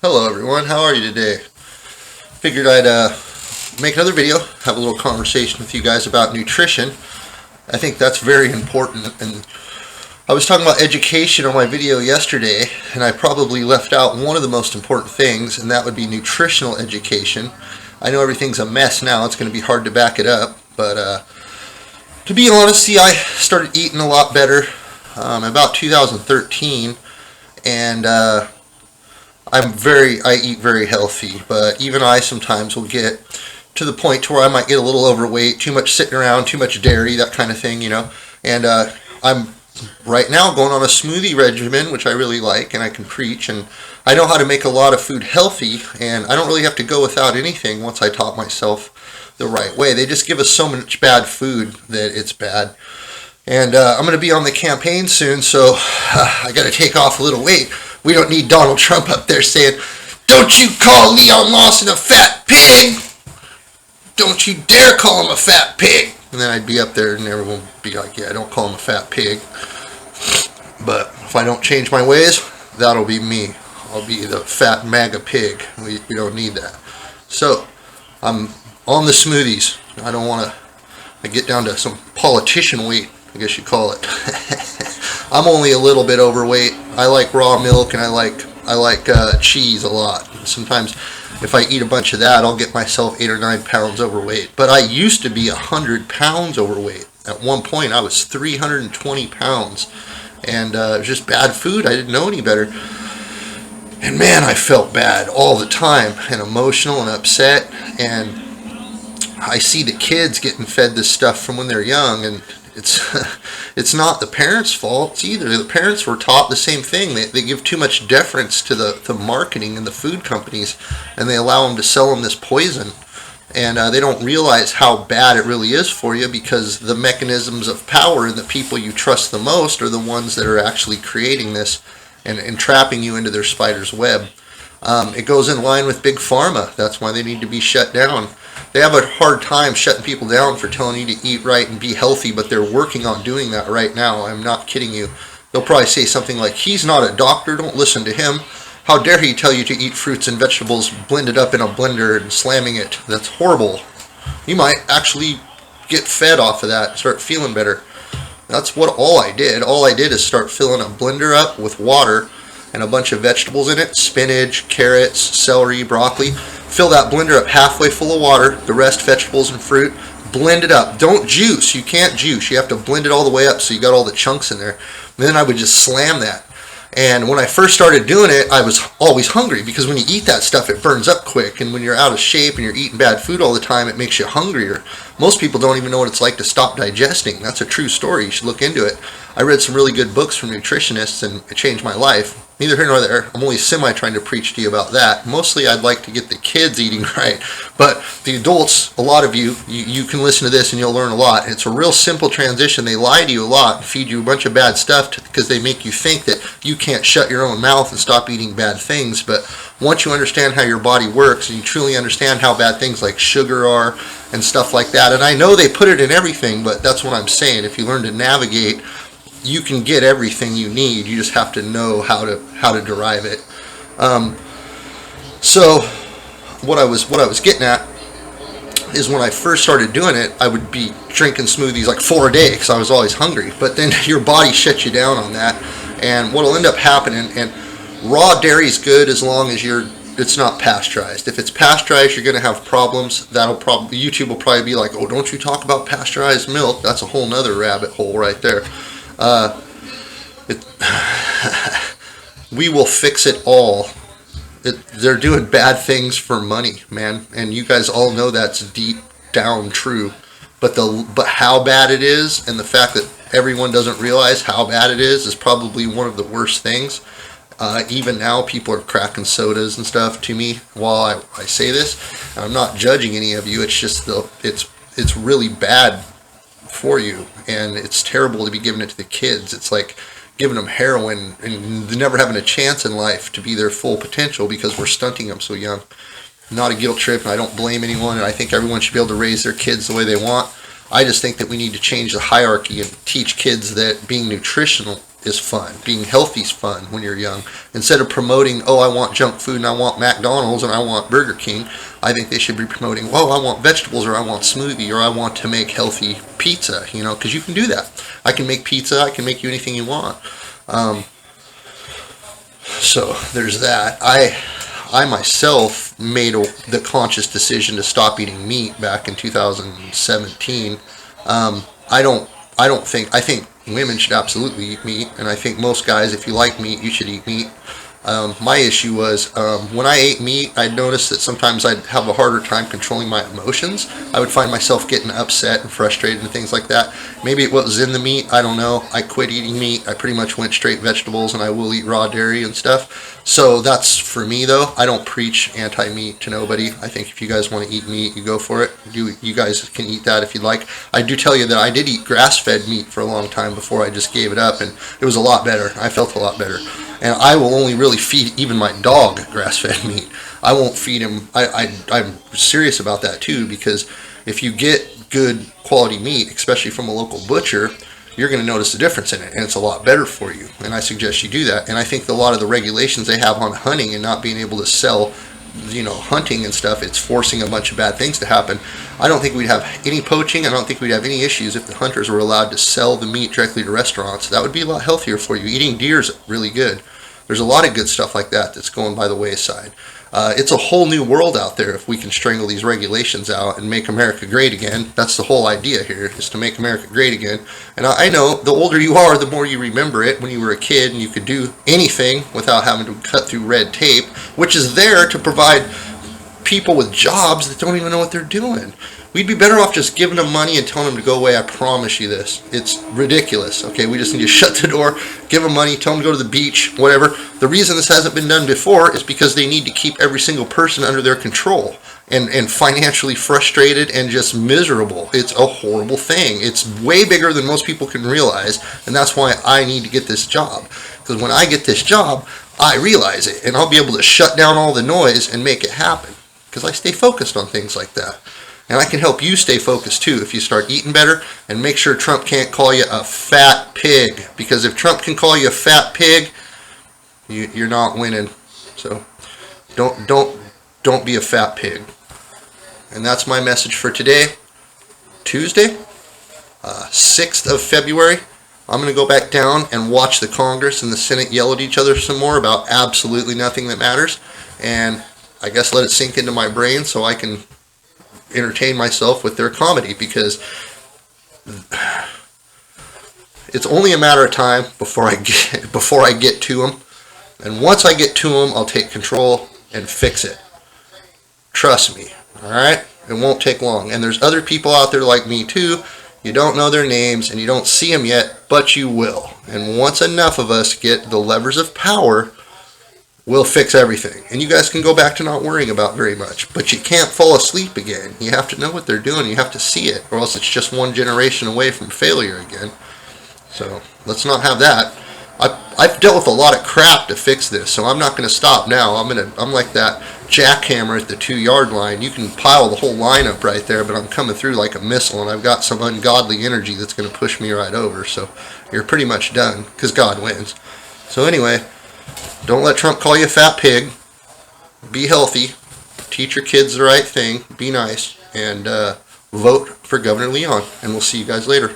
Hello everyone, how are you today? Figured I'd make another video, have a little conversation with you guys about nutrition. I think that's very important, and I was talking about education on my video yesterday, and I probably left out one of the most important things, and that would be nutritional education. I know everything's a mess now, it's going to be hard to back it up, but to be honest, I started eating a lot better about 2013, and I eat very healthy, but even I sometimes will get to the point to where I might get a little overweight, too much sitting around, too much dairy, that kind of thing, and I'm right now going on a smoothie regimen, which I really like, and I can preach, and I know how to make a lot of food healthy, and I don't really have to go without anything once I taught myself the right way. They just give us so much bad food that it's bad. And I'm going to be on the campaign soon, so I got to take off a little weight. We don't need Donald Trump up there saying, "Don't you call Lawson a fat pig! Don't you dare call him a fat pig!" And then I'd be up there and everyone would be like, "Yeah, don't call him a fat pig." But if I don't change my ways, that'll be me. I'll be the fat MAGA pig. We don't need that. So, I'm on the smoothies. I don't want to get down to some politician weight, I guess you call it. I'm only a little bit overweight. I like raw milk and I like cheese a lot. Sometimes if I eat a bunch of that, I'll get myself 8 or 9 pounds overweight. But I used to be 100 pounds overweight. At one point, I was 320 pounds. And it was just bad food. I didn't know any better. And man, I felt bad all the time and emotional and upset. And I see the kids getting fed this stuff from when they're young, and it's not the parents' fault either. The parents were taught the same thing. They give too much deference to the marketing and the food companies, and they allow them to sell them this poison. And they don't realize how bad it really is for you, because the mechanisms of power and the people you trust the most are the ones that are actually creating this and trapping you into their spider's web. It goes in line with Big Pharma. That's why they need to be shut down. They have a hard time shutting people down for telling you to eat right and be healthy, but they're working on doing that right now. I'm not kidding you. They'll probably say something like, "He's not a doctor, don't listen to him. How dare he tell you to eat fruits and vegetables blended up in a blender and slamming it? That's horrible. You might actually get fed off of that and start feeling better." That's what all I did. All I did is start filling a blender up with water and a bunch of vegetables in it, spinach, carrots, celery, broccoli. Fill that blender up halfway full of water, the rest vegetables and fruit. Blend it up. Don't juice. You can't juice. You have to blend it all the way up so you got all the chunks in there. And then I would just slam that. And when I first started doing it, I was always hungry, because when you eat that stuff, it burns up quick. And when you're out of shape and you're eating bad food all the time, it makes you hungrier. Most people don't even know what it's like to stop digesting. That's a true story. You should look into it. I read some really good books from nutritionists, and it changed my life. Neither here nor there. I'm only trying to preach to you about that. Mostly I'd like to get the kids eating right. But the adults, a lot of you can listen to this and you'll learn a lot. It's a real simple transition. They lie to you a lot and feed you a bunch of bad stuff because they make you think that you can't shut your own mouth and stop eating bad things. But once you understand how your body works and you truly understand how bad things like sugar are and stuff like that, and I know they put it in everything, but that's what I'm saying. If you learn to navigate, you can get everything you need. You just have to know how to derive it. So what I was getting at is, when I first started doing it, I would be drinking smoothies like 4 a day because I was always hungry. But then your body shuts you down on that, and what'll end up happening, and raw dairy is good as long as it's not pasteurized. If it's pasteurized, you're going to have problems. YouTube will probably be like, "Oh, don't you talk about pasteurized milk." That's a whole nother rabbit hole right there. We will fix it all. They're doing bad things for money, man, and you guys all know that's deep down true. But how bad it is, and the fact that everyone doesn't realize how bad it is probably one of the worst things. Even now, people are cracking sodas and stuff to me while I say this. I'm not judging any of you. It's just it's really bad for you, and it's terrible to be giving it to the kids. It's like giving them heroin and never having a chance in life to be their full potential because we're stunting them so young. Not a guilt trip, and I don't blame anyone, and I think everyone should be able to raise their kids the way they want. I just think that we need to change the hierarchy and teach kids that being nutritional is fun. Being healthy is fun when you're young. Instead of promoting, oh, I want junk food and I want McDonald's and I want Burger King, I think they should be promoting, oh, I want vegetables or I want smoothie or I want to make healthy pizza, because you can do that. I can make pizza. I can make you anything you want. So there's that. I myself made the conscious decision to stop eating meat back in 2017. I think women should absolutely eat meat, and I think most guys, if you like meat, you should eat meat. My issue was when I ate meat, I noticed that sometimes I'd have a harder time controlling my emotions. I would find myself getting upset and frustrated and things like that. Maybe it was in the meat, I don't know. I quit eating meat. I pretty much went straight vegetables, and I will eat raw dairy and stuff. So that's for me, though. I don't preach anti-meat to nobody. I think if you guys want to eat meat, you go for it. You guys can eat that if you'd like. I do tell you that I did eat grass-fed meat for a long time before I just gave it up, and it was a lot better. I felt a lot better. And I will only really feed even my dog grass-fed meat. I won't feed him. I'm serious about that too, because if you get good quality meat, especially from a local butcher, you're going to notice a difference in it, and it's a lot better for you. And I suggest you do that. And I think a lot of the regulations they have on hunting and not being able to sell, hunting and stuff, it's forcing a bunch of bad things to happen. I don't think we'd have any poaching. I don't think we'd have any issues if the hunters were allowed to sell the meat directly to restaurants. That would be a lot healthier for you. Eating deer is really good. There's a lot of good stuff like that that's going by the wayside. It's a whole new world out there if we can strangle these regulations out and make America great again. That's the whole idea here, is to make America great again. And I know the older you are, the more you remember it when you were a kid and you could do anything without having to cut through red tape, which is there to provide people with jobs that don't even know what they're doing. We'd be better off just giving them money and telling them to go away. I promise you this. It's ridiculous. Okay, we just need to shut the door, give them money, tell them to go to the beach, whatever. The reason this hasn't been done before is because they need to keep every single person under their control and financially frustrated and just miserable. It's a horrible thing. It's way bigger than most people can realize, and that's why I need to get this job. Because when I get this job, I realize it, and I'll be able to shut down all the noise and make it happen. Because I stay focused on things like that. And I can help you stay focused too if you start eating better, and make sure Trump can't call you a fat pig. Because if Trump can call you a fat pig, you're not winning. So don't be a fat pig. And that's my message for today, Tuesday, 6th of February. I'm going to go back down and watch the Congress and the Senate yell at each other some more about absolutely nothing that matters. And I guess let it sink into my brain so I can entertain myself with their comedy, because it's only a matter of time before I get to them, and once I get to them, I'll take control and fix it. Trust me. All right, it won't take long. And there's other people out there like me too. You don't know their names and you don't see them yet, but you will. And once enough of us get the levers of power, we'll fix everything. And you guys can go back to not worrying about very much. But you can't fall asleep again. You have to know what they're doing. You have to see it, or else it's just one generation away from failure again. So let's not have that. I've dealt with a lot of crap to fix this, so I'm not going to stop now. I'm like that jackhammer at the 2-yard line. You can pile the whole line up right there, but I'm coming through like a missile, and I've got some ungodly energy that's going to push me right over. So you're pretty much done, because God wins. So anyway, don't let Trump call you a fat pig. Be healthy. Teach your kids the right thing. Be nice. And vote for Governor Leon. And we'll see you guys later.